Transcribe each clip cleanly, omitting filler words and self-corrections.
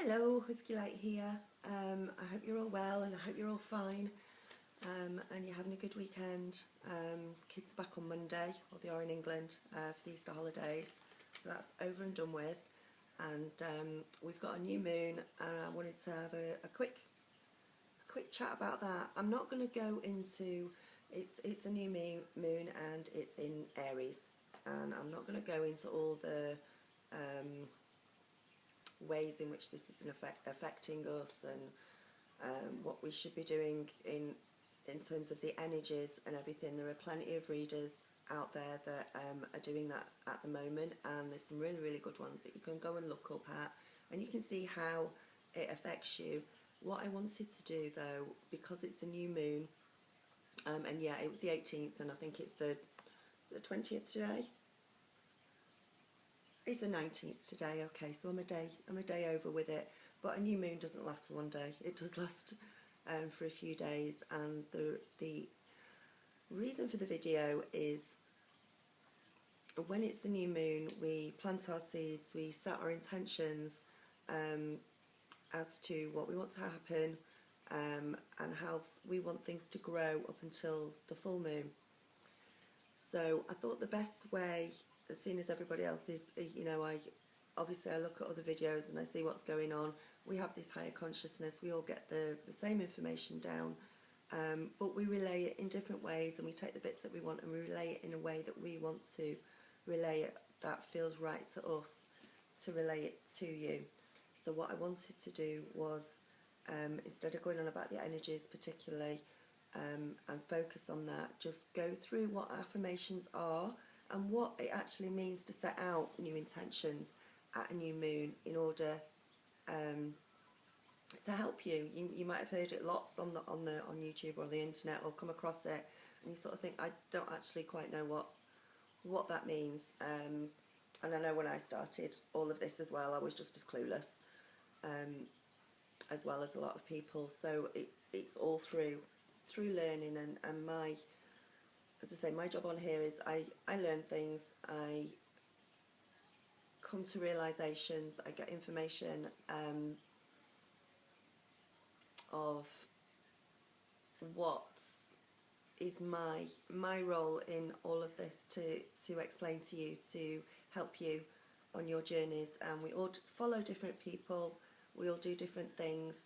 Hello, Husky Light here. I hope you're all well and I hope you're all fine and you're having a good weekend. Kids are back on Monday, or they are in England for the Easter holidays, so that's over and done with. And we've got a new moon and I wanted to have a quick chat about that. I'm not going to go into, it's a new moon and it's in Aries, and I'm not going to go into all the ways in which this is affecting us and what we should be doing in terms of the energies and everything. There are plenty of readers out there that are doing that at the moment, and there's some really good ones that you can go and look up at and you can see how it affects you. What I wanted to do though, because it's a new moon, and yeah, it was the 18th and I think it's the 20th today. It's the 19th today, okay, so I'm a day over with it. But a new moon doesn't last for one day, it does last for a few days. And the reason for the video is, when it's the new moon, we plant our seeds, we set our intentions as to what we want to happen and how we want things to grow up until the full moon. So I thought the best way, as soon as everybody else is, I look at other videos and I see what's going on. We have this higher consciousness, we all get the same information down, but we relay it in different ways, and we take the bits that we want and we relay it in a way that we want to relay it, that feels right to us, to relay it to you. So what I wanted to do was, instead of going on about the energies particularly, and focus on that, just go through what affirmations are and what it actually means to set out new intentions at a new moon in order to help you. You might have heard it lots on YouTube or the internet, or come across it, and you sort of think, I don't actually quite know what that means. And I know when I started all of this as well, I was just as clueless, as well as a lot of people. So it's all through learning, and my, as I say, my job on here is I learn things, I come to realizations, I get information of what is my role in all of this, to explain to you, to help you on your journeys. And we all follow different people, we all do different things,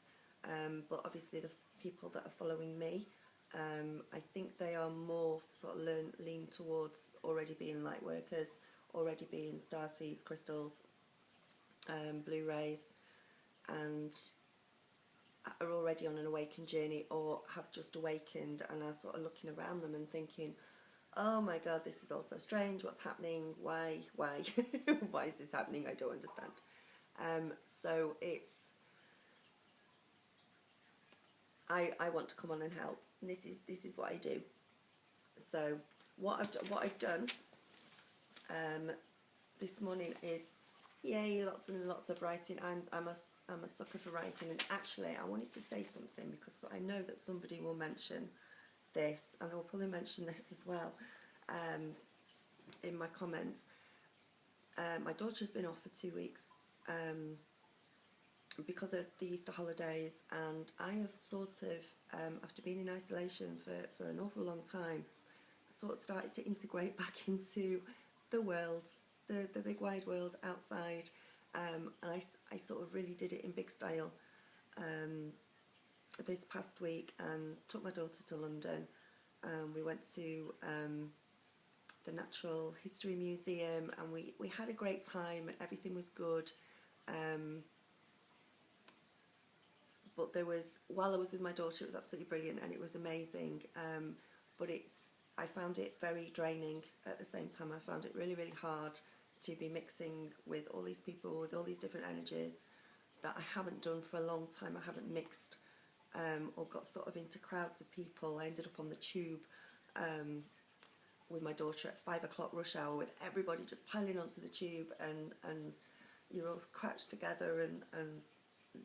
but obviously the people that are following me, I think they are more sort of lean towards already being light workers, already being starseeds, crystals, blue rays, and are already on an awakened journey, or have just awakened and are sort of looking around them and thinking, oh my god, this is all so strange, what's happening, why why is this happening, I don't understand. So it's, I want to come on and help, and this is what I do. So what I've done this morning is, yay, lots and lots of writing. I'm a sucker for writing, and actually I wanted to say something because I know that somebody will mention this, and I will probably mention this as well in my comments. My daughter's been off for 2 weeks because of the Easter holidays, and I have sort of, after being in isolation for an awful long time, sort of started to integrate back into the world, the big wide world outside, and I sort of really did it in big style this past week, and took my daughter to London. We went to the Natural History Museum, and we had a great time, and everything was good. But there was, while I was with my daughter, it was absolutely brilliant and it was amazing, but I found it very draining at the same time. I found it really hard to be mixing with all these people, with all these different energies that I haven't done for a long time. I haven't mixed or got sort of into crowds of people. I ended up on the tube with my daughter at 5 o'clock rush hour, with everybody just piling onto the tube, and you're all crouched together, and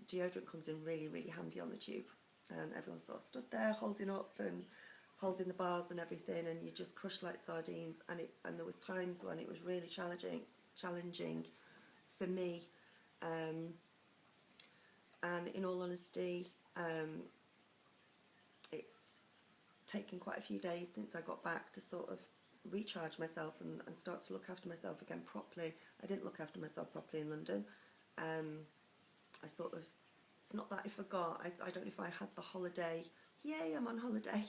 deodorant comes in really handy on the tube, and everyone sort of stood there holding up and holding the bars and everything, and you just crushed like sardines. And there was times when it was really challenging for me And in all honesty, it's taken quite a few days since I got back to sort of recharge myself and start to look after myself again properly. I didn't look after myself properly in London. I sort of, it's not that I forgot, I don't know if I had the holiday, yay, I'm on holiday,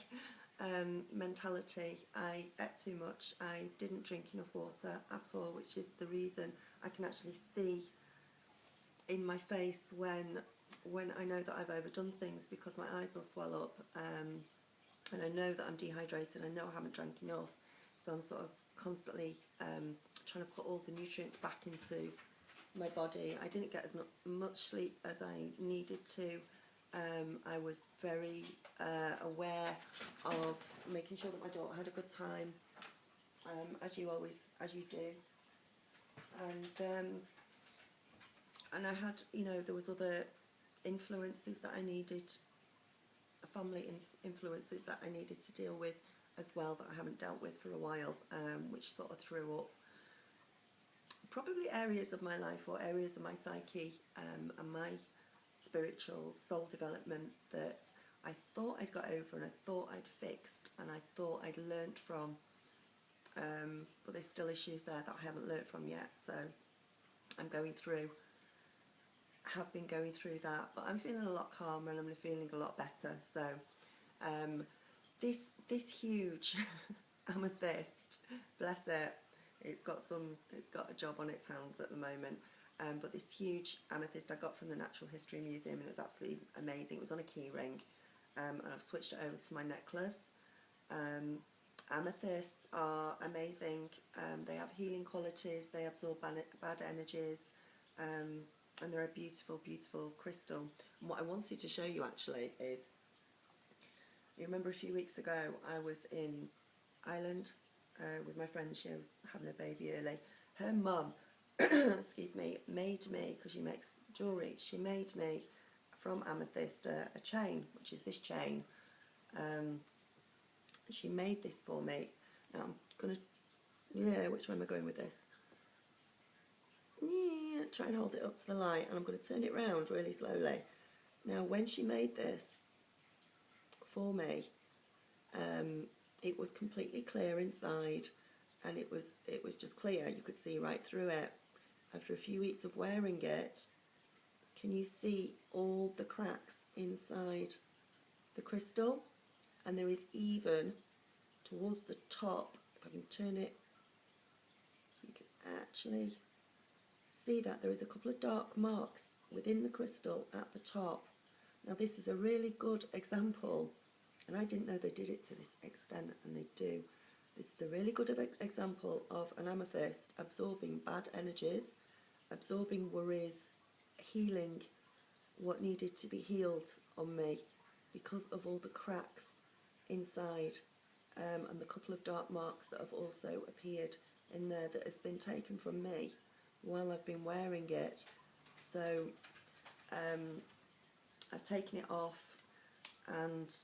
mentality. I ate too much, I didn't drink enough water at all, which is the reason I can actually see in my face when I know that I've overdone things, because my eyes will swell up, and I know that I'm dehydrated, I know I haven't drank enough, so I'm sort of constantly trying to put all the nutrients back into my body. I didn't get as much sleep as I needed to. I was very aware of making sure that my daughter had a good time, as you do, and I had, you know, there was other influences that I needed, family influences that I needed to deal with as well, that I haven't dealt with for a while, which sort of threw up probably areas of my life or areas of my psyche, and my spiritual soul development that I thought I'd got over and I thought I'd fixed and I thought I'd learnt from, but there's still issues there that I haven't learnt from yet, so I'm have been going through that, but I'm feeling a lot calmer and I'm feeling a lot better. So this huge amethyst, bless it, it's got a job on its hands at the moment, but this huge amethyst I got from the Natural History Museum, and it was absolutely amazing. It was on a key ring, and I've switched it over to my necklace. Amethysts are amazing. They have healing qualities, they absorb bad energies, and they're a beautiful, beautiful crystal. And what I wanted to show you actually is, you remember a few weeks ago I was in Ireland with my friend. She was having a baby early. Her mum, excuse me, made me, because she makes jewellery, she made me from amethyst a chain, which is this chain. She made this for me. Now I'm gonna, which way am I going with this? Yeah, try and hold it up to the light, and I'm going to turn it round really slowly. Now, when she made this for me, it was completely clear inside, and it was just clear. You could see right through it. After a few weeks of wearing it, can you see all the cracks inside the crystal? And there is even towards the top, if I can turn it, you can actually see that there is a couple of dark marks within the crystal at the top. Now this is a really good example, and I didn't know they did it to this extent, and they do. This is a really good example of an amethyst absorbing bad energies, absorbing worries, healing what needed to be healed on me because of all the cracks inside, and the couple of dark marks that have also appeared in there that has been taken from me while I've been wearing it. So I've taken it off and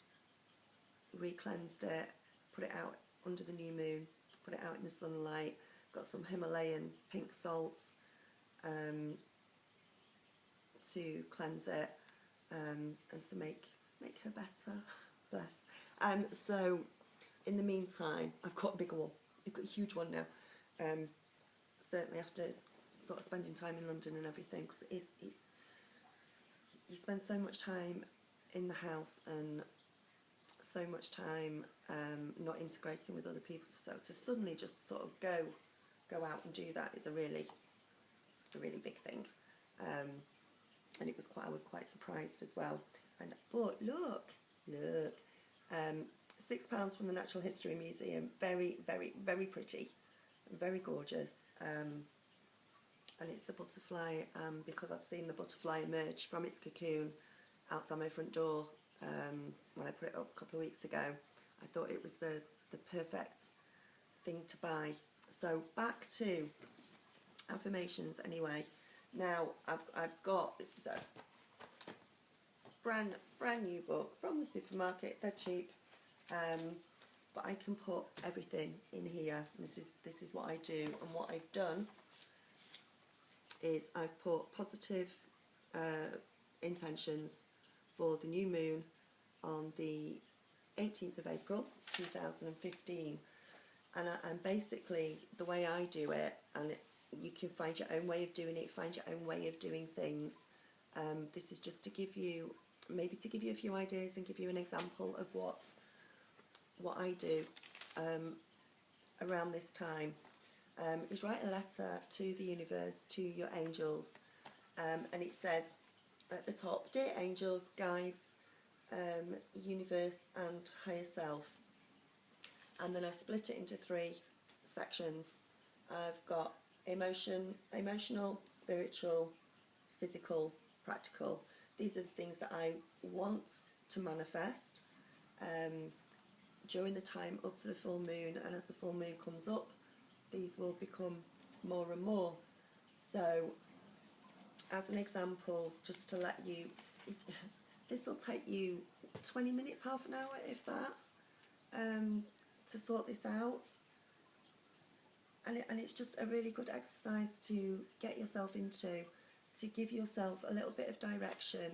re-cleansed it, put it out under the new moon, put it out in the sunlight, got some Himalayan pink salt to cleanse it, and to make her better, bless. So in the meantime, I've got a bigger one, I've got a huge one now, certainly after sort of spending time in London and everything, because you spend so much time in the house and so much time not integrating with other people, so to suddenly just sort of go out and do that is a really big thing, and I was quite surprised as well. And but look, £6 from the Natural History Museum, very pretty, very gorgeous. And it's a butterfly, because I'd seen the butterfly emerge from its cocoon outside my front door when I put it up a couple of weeks ago. I thought it was the perfect thing to buy. So back to affirmations anyway. Now I've got, this is a brand new book from the supermarket, dead cheap, but I can put everything in here. This is what I do, and what I've done is I've put positive intentions for the new moon on the 18th of April 2015. And basically the way I do it, and you can find your own way of doing it, find your own way of doing things. This is just to give you, maybe to give you a few ideas and give you an example of what I do around this time. Is write a letter to the universe, to your angels, and it says at the top, dear angels, guides, universe and higher self. And then I've split it into 3 sections. I've got emotional, spiritual, physical, practical. These are the things that I want to manifest during the time up to the full moon, and as the full moon comes up, these will become more and more. So as an example, just to let you, this will take you 20 minutes, half an hour, if that, to sort this out. And it's just a really good exercise to get yourself into, to give yourself a little bit of direction,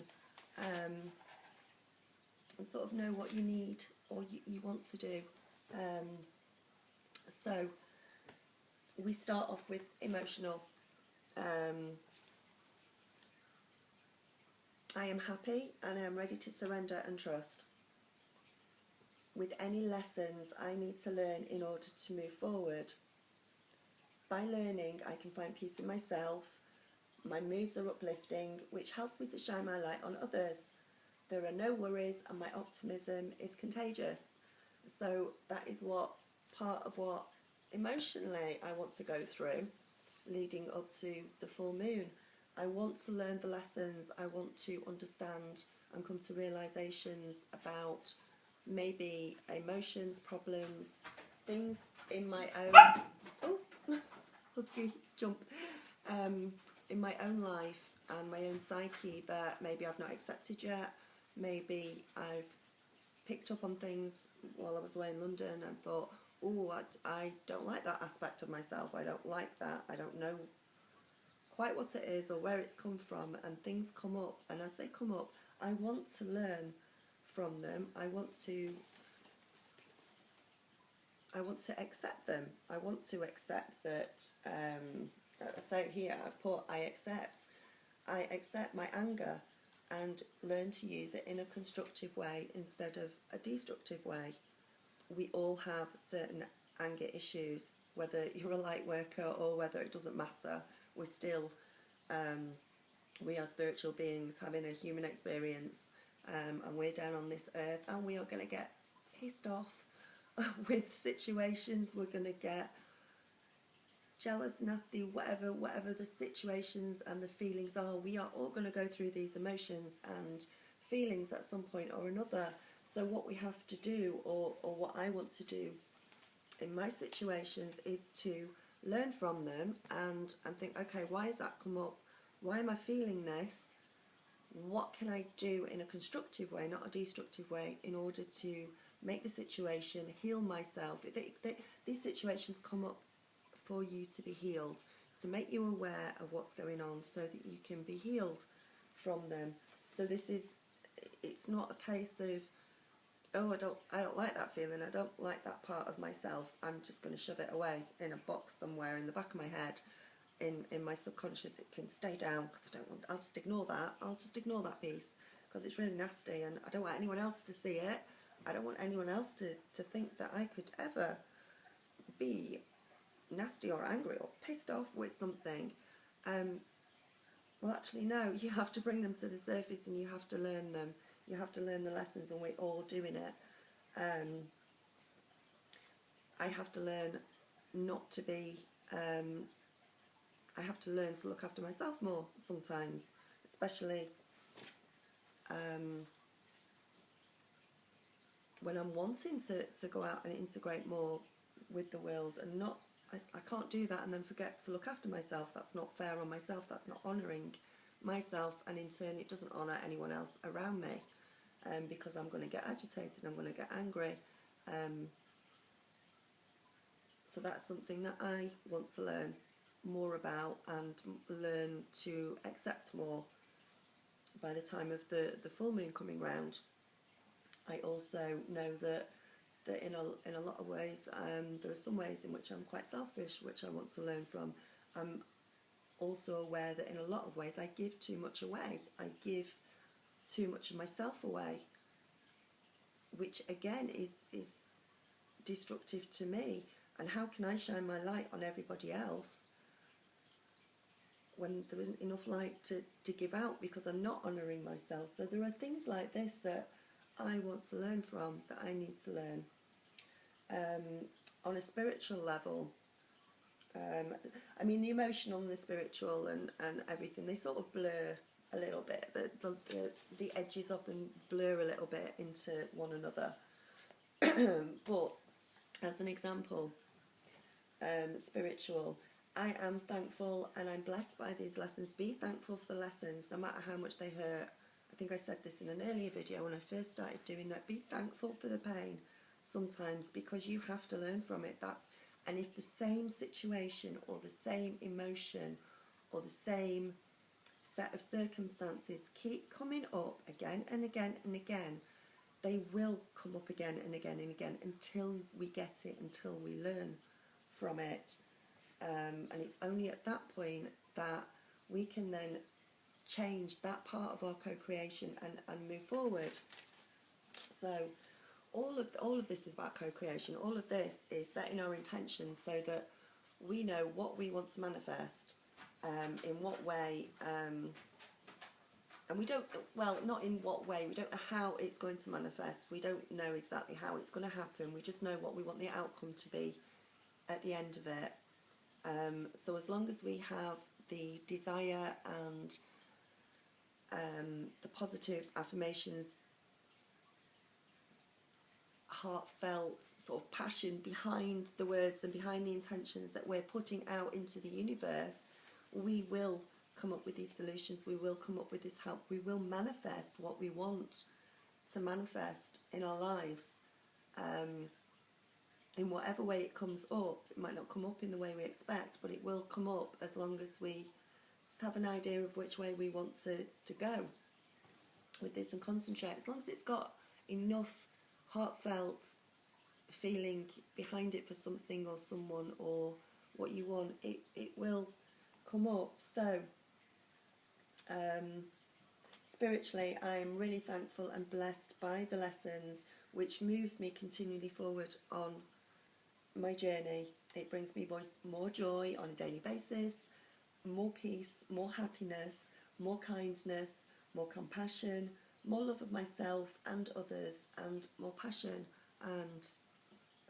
and sort of know what you need or you want to do. So we start off with emotional. I am happy and I am ready to surrender and trust. With any lessons I need to learn in order to move forward. By learning, I can find peace in myself. My moods are uplifting, which helps me to shine my light on others. There are no worries and my optimism is contagious. So that is part of what emotionally I want to go through leading up to the full moon. I want to learn the lessons. I want to understand and come to realizations about maybe emotions, problems, things in my own husky jump in my own life and my own psyche that maybe I've not accepted yet. Maybe I've picked up on things while I was away in London and thought, oh, I don't like that aspect of myself. I don't like that. I don't know quite what it is or where it's come from, and things come up, and as they come up I want to learn from them. I want to accept them. I want to accept that, I say here, I've put I accept my anger and learn to use it in a constructive way instead of a destructive way. We all have certain anger issues, whether you're a light worker or whether it doesn't matter. We're still, we are spiritual beings having a human experience, and we're down on this earth, and we are going to get pissed off with situations. We're going to get jealous, nasty, whatever the situations and the feelings are. We are all going to go through these emotions and feelings at some point or another. So what we have to do, or what I want to do in my situations, is to learn from them and think, okay, why has that come up? Why am I feeling this? What can I do in a constructive way, not a destructive way, in order to make the situation, heal myself? These situations come up for you to be healed, to make you aware of what's going on so that you can be healed from them. So it's not a case of, oh, I don't like that feeling, I don't like that part of myself, I'm just going to shove it away in a box somewhere in the back of my head, in my subconscious. It can stay down because I don't want, I'll just ignore that piece because it's really nasty, and I don't want anyone else to see it. I don't want anyone else to think that I could ever be nasty or angry or pissed off with something. Well, actually no, you have to bring them to the surface and you have to learn them. You have to learn the lessons, and we're all doing it. I have to learn not to be, I have to learn to look after myself more sometimes, especially when I'm wanting to go out and integrate more with the world, and I can't do that and then forget to look after myself. That's not fair on myself, that's not honouring myself, and in turn it doesn't honour anyone else around me, because I'm going to get agitated, I'm going to get angry. So that's something that I want to learn more about and learn to accept more. by the time of the full moon coming round, I also know that in a lot of ways, there are some ways in which I'm quite selfish, which I want to learn from. I'm also aware that in a lot of ways I give too much away. I give too much of myself away, which again is destructive to me. And how can I shine my light on everybody else when there isn't enough light to give out, because I'm not honouring myself? So there are things like this that I want to learn from, that I need to learn. On a spiritual level, I mean, the emotional and the spiritual and everything, they sort of blur a little bit. The edges of them blur a little bit into one another. But as an example, spiritual, I am thankful and I'm blessed by these lessons. Be thankful for the lessons, no matter how much they hurt. I think I said this in an earlier video when I first started doing that. Be thankful for the pain sometimes, because you have to learn from it. And if the same situation or the same emotion or the same set of circumstances keep coming up again and again and again, they will come up again and again and again until we get it, until we learn from it. And it's only at that point that we can then change that part of our co-creation and move forward. So all of this is about co-creation. All of this is setting our intentions so that we know what we want to manifest, in what way, and we don't, well, not in what way, we don't know how it's going to manifest. We don't know exactly how it's going to happen. We just know what we want the outcome to be at the end of it. So as long as we have the desire and the positive affirmations, heartfelt sort of passion behind the words and behind the intentions that we're putting out into the universe, we will come up with these solutions, we will come up with this help, we will manifest what we want to manifest in our lives, in whatever way it comes up. It might not come up in the way we expect, but it will come up as long as we just have an idea of which way we want to go with this and concentrate. As long as it's got enough heartfelt feeling behind it for something or someone or what you want, it will come up. So spiritually, I am really thankful and blessed by the lessons, which moves me continually forward on my journey. It brings me more joy on a daily basis, more peace, more happiness, more kindness, more compassion, more love of myself and others, and more passion and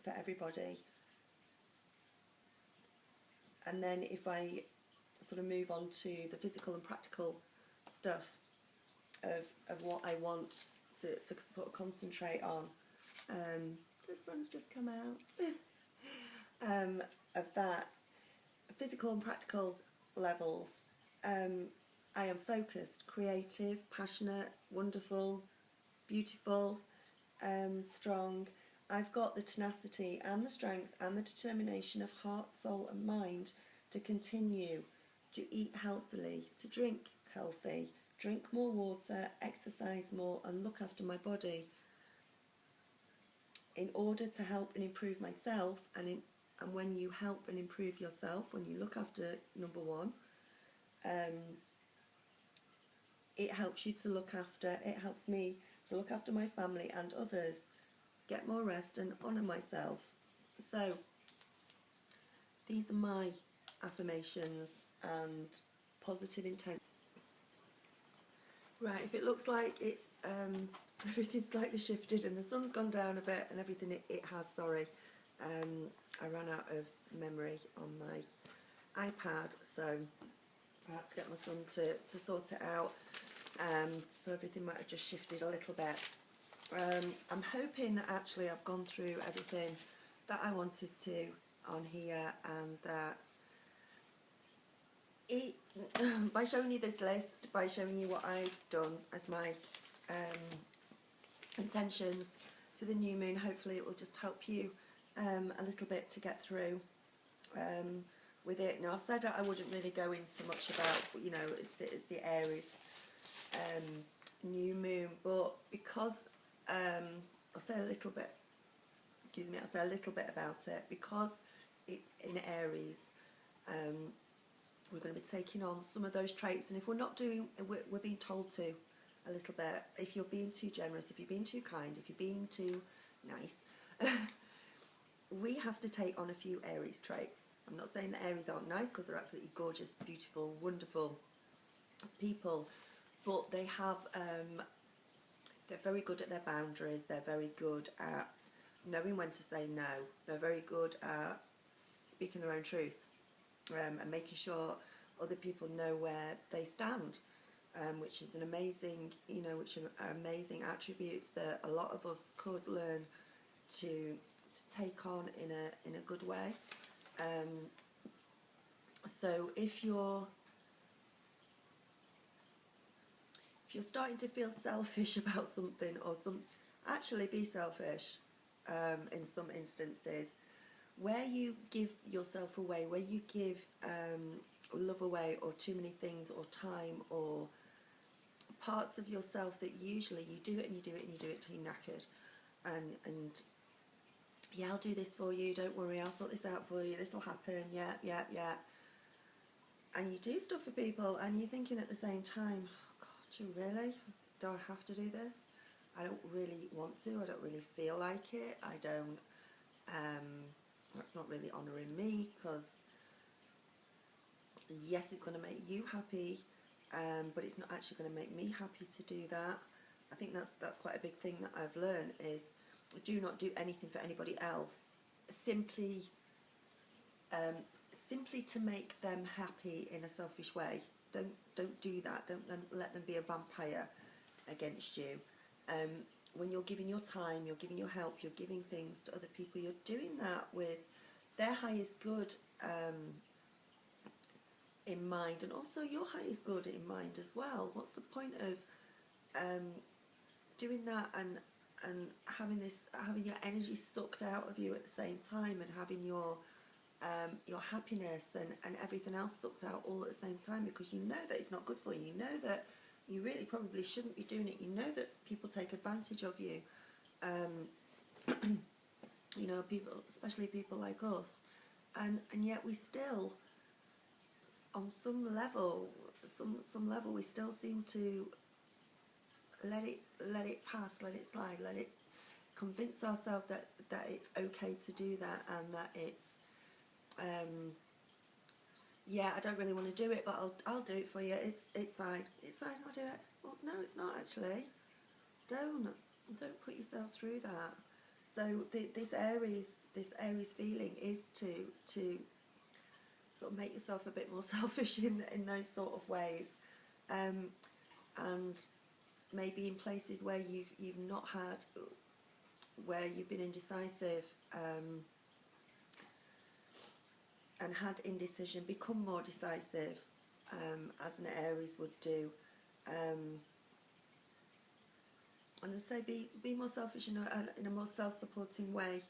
for everybody. And then if I sort of move on to the physical and practical stuff of what I want to sort of concentrate on, the sun's just come out, of that, physical and practical levels, I am focused, creative, passionate, wonderful, beautiful, strong. I've got the tenacity and the strength and the determination of heart, soul and mind to continue to eat healthily, to drink healthy, drink more water, exercise more and look after my body in order to help and improve myself. And when you help and improve yourself, when you look after number one, it helps you to look after, it helps me to look after my family and others, get more rest and honour myself. So these are my affirmations and positive intent. Right, if it looks like it's everything's slightly shifted and the sun's gone down a bit and everything, it has, sorry. I ran out of memory on my iPad, so I had to get my son to sort it out. So everything might have just shifted a little bit. I'm hoping that actually I've gone through everything that I wanted to on here, and that by showing you this list, by showing you what I've done as my intentions for the new moon, hopefully it will just help you a little bit to get through with it. Now, I've said I wouldn't really go into much about, you know, it's the Aries new moon, but because I'll say a little bit, excuse me, I'll say a little bit about it, because it's in Aries. We're going to be taking on some of those traits, and if we're not doing, we're being told to a little bit. If you're being too generous, if you're being too kind, if you're being too nice, we have to take on a few Aries traits. I'm not saying that Aries aren't nice, because they're absolutely gorgeous, beautiful, wonderful people, but they have, they're very good at their boundaries, they're very good at knowing when to say no, they're very good at speaking their own truth, and making sure other people know where they stand, which is an amazing, you know, which are amazing attributes that a lot of us could learn to take on in a good way. So if you're starting to feel selfish about something, or actually be selfish in some instances, where you give yourself away, where you give love away, or too many things, or time, or parts of yourself that usually you do it and you do it and you do it till you're knackered, and yeah, I'll do this for you, don't worry, I'll sort this out for you, this will happen, yeah, and you do stuff for people, and you're thinking at the same time, oh God, you really? Do I have to do this? I don't really want to, I don't really feel like it, I don't, that's not really honouring me, because yes, it's going to make you happy, but it's not actually going to make me happy to do that. I think that's quite a big thing that I've learned, is do not do anything for anybody else simply to make them happy in a selfish way. Don't do that. Don't let them be a vampire against you. When you're giving your time, you're giving your help, you're giving things to other people, you're doing that with their highest good in mind, and also your highest good in mind as well. What's the point of doing that and having your energy sucked out of you at the same time, and having your happiness and everything else sucked out all at the same time, because you know that it's not good for you. You know that you really probably shouldn't be doing it. You know that people take advantage of you. You know, people, especially people like us, and yet we still, on some level, we still seem to let it pass, let it slide, let it convince ourselves that it's okay to do that, and that it's yeah, I don't really want to do it, but I'll do it for you. It's fine. I'll do it. Well, no, it's not actually. Don't put yourself through that. So this Aries feeling is to sort of make yourself a bit more selfish in those sort of ways, and maybe in places where you've not had, where you've been indecisive, and had indecision, become more decisive, as an Aries would do, and I say be more selfish in a more self-supporting way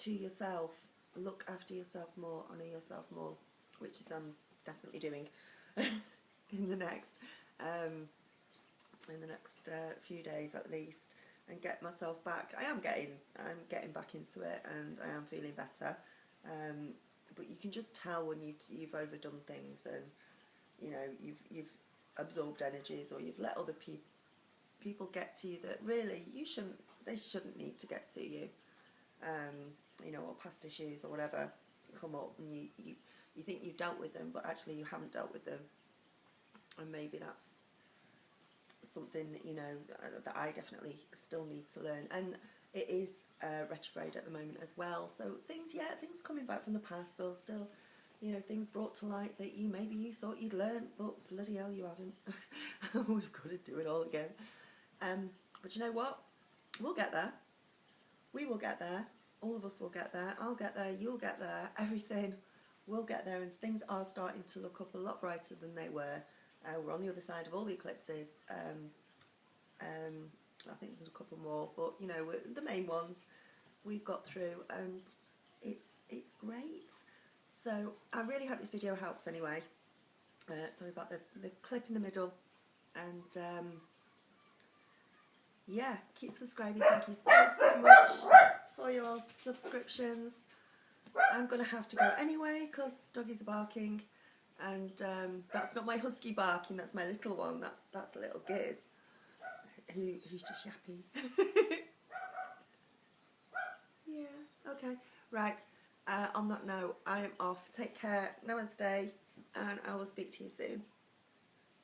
to yourself. Look after yourself more, honour yourself more, which is I'm definitely doing in the next few days at least, and get myself back. I'm getting back into it, and I am feeling better. But you can just tell when you've overdone things, and you know you've absorbed energies, or you've let other people get to you that really they shouldn't need to get to you. You know, or past issues or whatever come up, and you think you've dealt with them, but actually you haven't dealt with them, and maybe that's something that, you know, that I definitely still need to learn. And it is retrograde at the moment as well, so things coming back from the past, or still, you know, things brought to light that maybe you thought you'd learned, but bloody hell you haven't. We've got to do it all again. But you know what? We'll get there. We will get there. All of us will get there. I'll get there. You'll get there. Everything will get there, and things are starting to look up a lot brighter than they were. We're on the other side of all the eclipses. I think there's a couple more, but you know, the main ones we've got through, and it's great. So I really hope this video helps anyway. Sorry about the clip in the middle. And yeah, keep subscribing. Thank you so much for your subscriptions. I'm going to have to go anyway because doggies are barking, and that's not my husky barking, that's my little one, that's little Giz, who's just yappy. Yeah, okay, right, on that note, I am off. Take care, namaste, and I will speak to you soon.